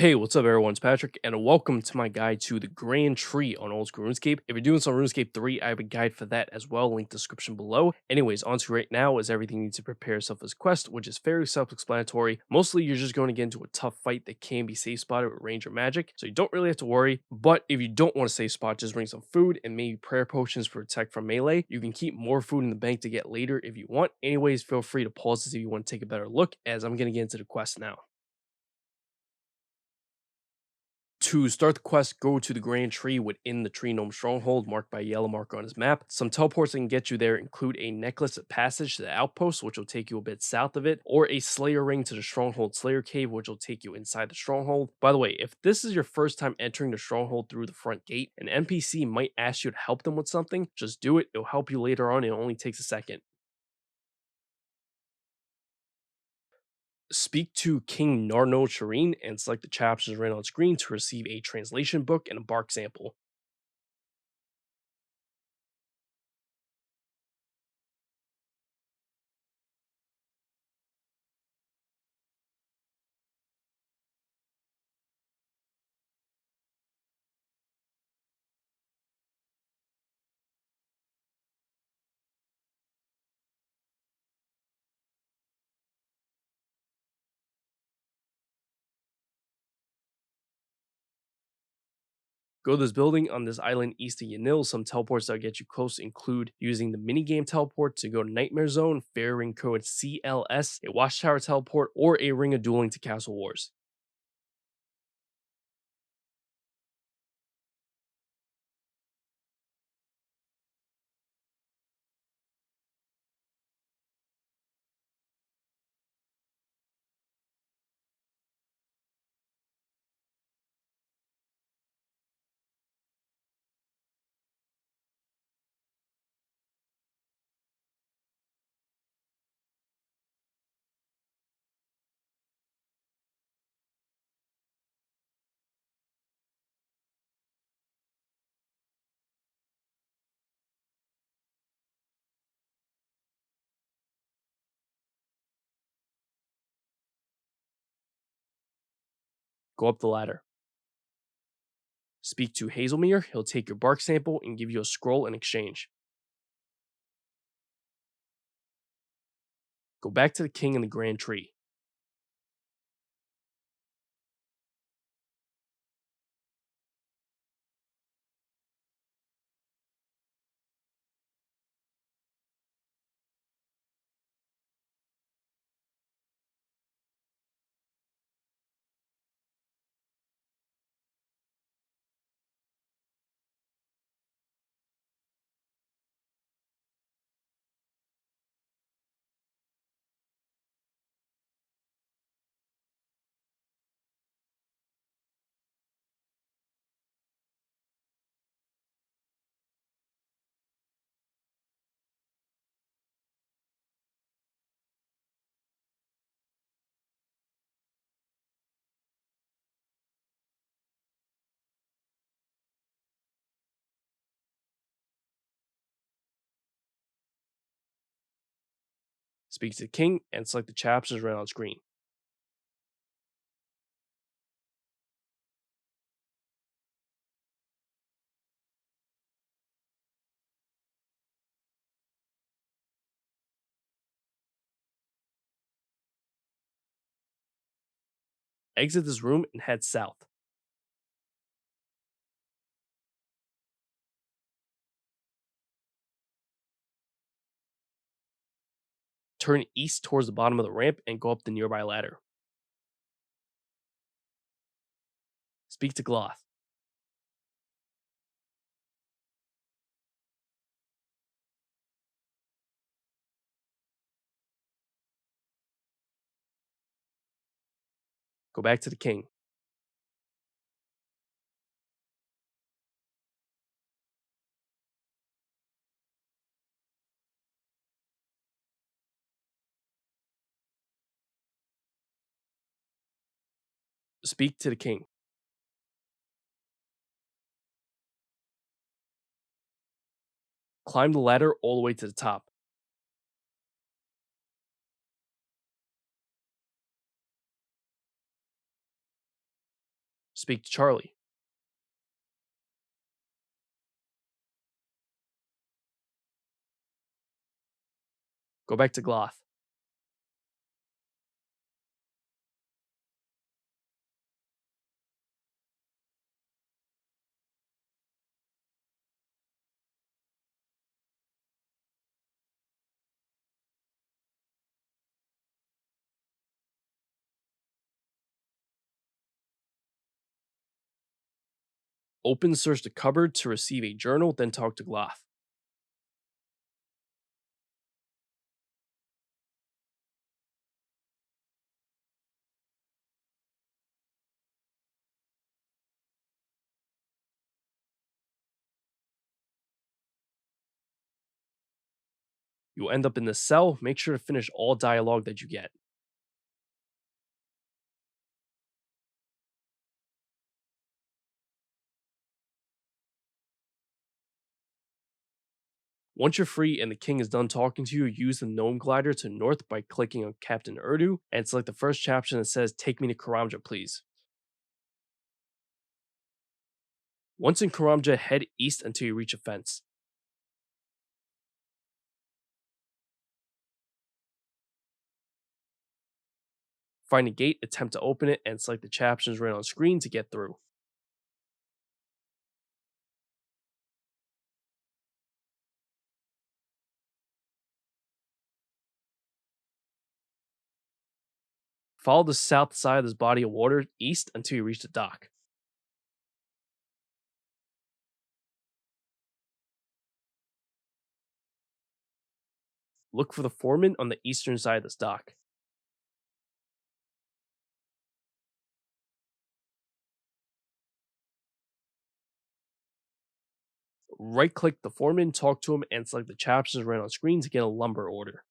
Hey, what's up everyone, it's Patrick, and welcome to my guide to the Grand Tree on Old School RuneScape. If you're doing some RuneScape 3, I have a guide for that as well, link description below. Anyways, on to right now is everything you need to prepare yourself for this quest, which is fairly self-explanatory. Mostly, you're just going to get into a tough fight that can be safe spotted with ranger magic, so you don't really have to worry. But if you don't want to save spot, just bring some food and maybe prayer potions for attack from melee. You can keep more food in the bank to get later if you want. Anyways, feel free to pause this if you want to take a better look, as I'm going to get into the quest now. To start the quest, go to the Grand Tree within the Tree Gnome Stronghold, marked by a yellow marker on his map. Some teleports that can get you there include a necklace passage to the outpost, which will take you a bit south of it, or a Slayer ring to the Stronghold Slayer Cave, which will take you inside the Stronghold. By the way, if this is your first time entering the Stronghold through the front gate, an NPC might ask you to help them with something. Just do it, it'll help you later on, it only takes a second. Speak to King Narno Shireen and select the chapters right on screen to receive a translation book and a bark sample. Go to this building on this island east of Yanil. Some teleports that get you close include using the minigame teleport to go to Nightmare Zone, fair ring code CLS, a Watchtower teleport, or a Ring of Dueling to Castle Wars. Go up the ladder. Speak to Hazelmere, he'll take your bark sample and give you a scroll in exchange. Go back to the king in the Grand Tree. Speak to the king and select the chapters right on screen. Exit this room and head south. Turn east towards the bottom of the ramp and go up the nearby ladder. Speak to Glough. Go back to the king. Speak to the king. Climb the ladder all the way to the top. Speak to Charlie. Go back to Glough. Open search the cupboard to receive a journal, then talk to Glough. You'll end up in the cell. Make sure to finish all dialogue that you get. Once you're free and the king is done talking to you, use the gnome glider to north by clicking on Captain Urdu and select the first chapter that says, "Take me to Karamja, please." Once in Karamja, head east until you reach a fence. Find a gate, attempt to open it, and select the chapters right on screen to get through. Follow the south side of this body of water east until you reach the dock. Look for the foreman on the eastern side of this dock. Right click the foreman, talk to him, and select the chapters right on screen to get a lumber order.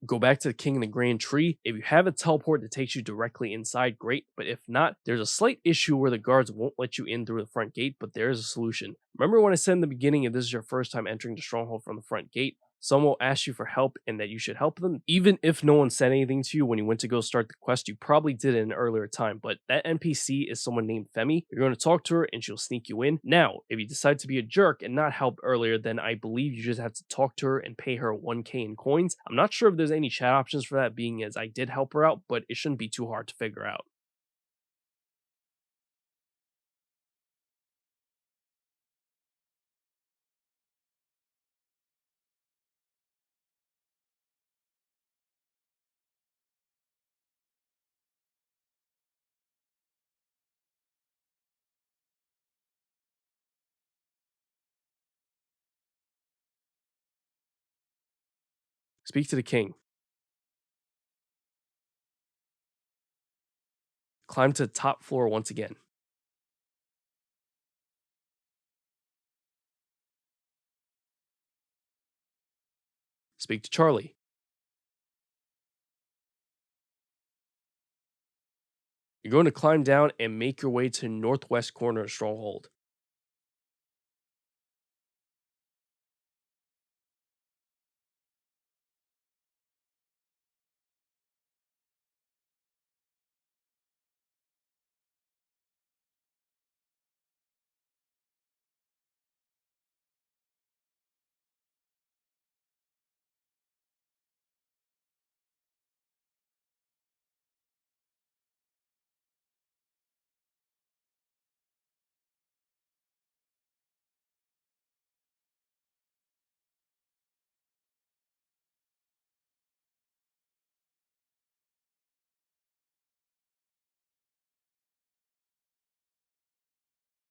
Go back to the King and the Grand Tree. If you have a teleport that takes you directly inside, great, but if not, there's a slight issue where the guards won't let you in through the front gate, but there is a solution. Remember when I said in the beginning, if this is your first time entering the Stronghold from the front gate, someone will ask you for help and that you should help them. Even if no one said anything to you when you went to go start the quest, you probably did it in an earlier time, but that NPC is someone named Femi. You're going to talk to her and she'll sneak you in. Now, if you decide to be a jerk and not help earlier, then I believe you just have to talk to her and pay her 1k in coins. I'm not sure if there's any chat options for that, being as I did help her out, but it shouldn't be too hard to figure out. Speak to the king. Climb to the top floor once again. Speak to Charlie. You're going to climb down and make your way to the northwest corner of Stronghold.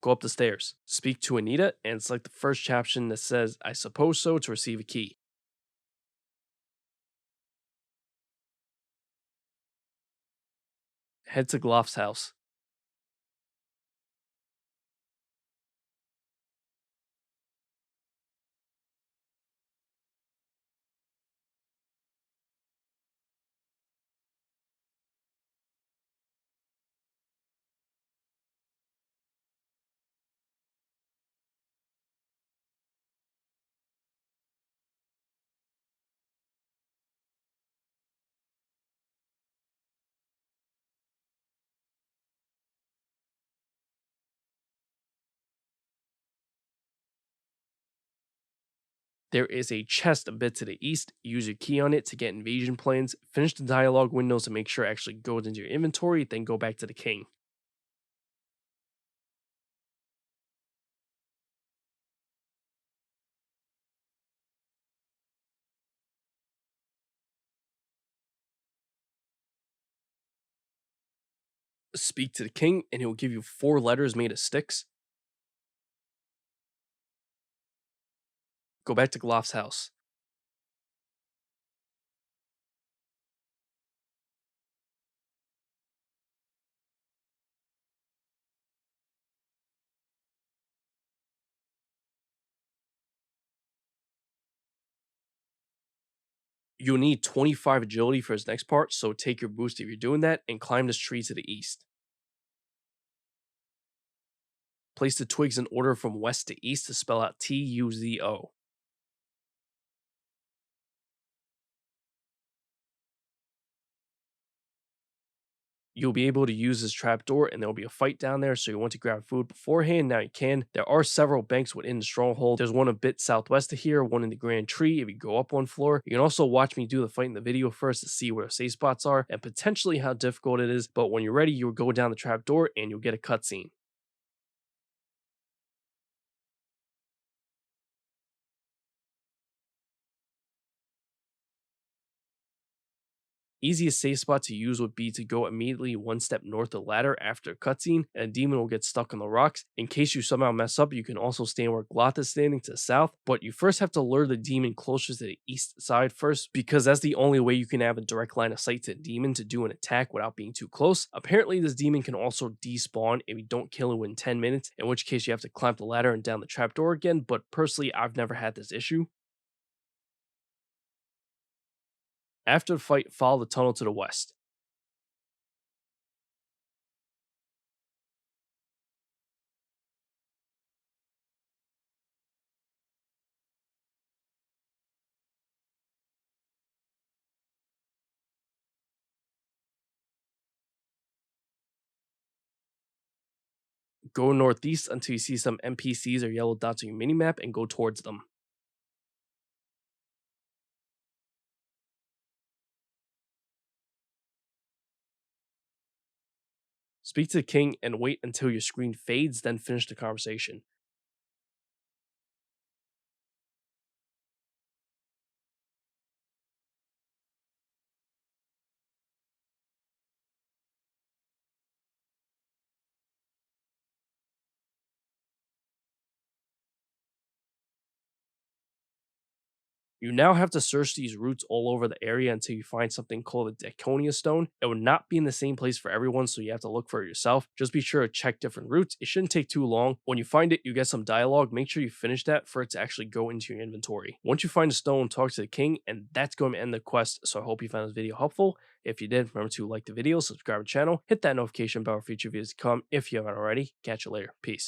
Go up the stairs. Speak to Anita and select the first caption that says, "I suppose so," to receive a key. Head to Glough's house. There is a chest a bit to the east. Use your key on it to get invasion plans. Finish the dialogue windows to make sure it actually goes into your inventory, then go back to the king. Speak to the king, and he'll give you 4 letters made of sticks. Go back to Glough's house. You'll need 25 agility for his next part, so take your boost if you're doing that, and climb this tree to the east. Place the twigs in order from west to east to spell out TUZO. You'll be able to use this trapdoor, and there'll be a fight down there, so you want to grab food beforehand. Now you can. There are several banks within the stronghold. There's one a bit southwest of here, one in the grand tree if you go up one floor. You can also watch me do the fight in the video first to see where the safe spots are and potentially how difficult it is, but when you're ready, you'll go down the trapdoor and you'll get a cutscene. Easiest safe spot to use would be to go immediately 1 step north of the ladder after a cutscene, and a demon will get stuck on the rocks. In case you somehow mess up, you can also stand where Glough is standing to the south, but you first have to lure the demon closer to the east side first, because that's the only way you can have a direct line of sight to the demon to do an attack without being too close. Apparently, this demon can also despawn if you don't kill it within 10 minutes, in which case you have to climb the ladder and down the trapdoor again, but personally, I've never had this issue. After the fight, follow the tunnel to the west. Go northeast until you see some NPCs or yellow dots on your minimap and go towards them. Speak to the king and wait until your screen fades, then finish the conversation. You now have to search these routes all over the area until you find something called a Draconia stone. It will not be in the same place for everyone, so you have to look for it yourself. Just be sure to check different routes. It shouldn't take too long. When you find it, you get some dialogue. Make sure you finish that for it to actually go into your inventory. Once you find a stone, talk to the king, and that's going to end the quest. So I hope you found this video helpful. If you did, remember to like the video, subscribe to the channel, hit that notification bell for future videos to come if you haven't already. Catch you later. Peace.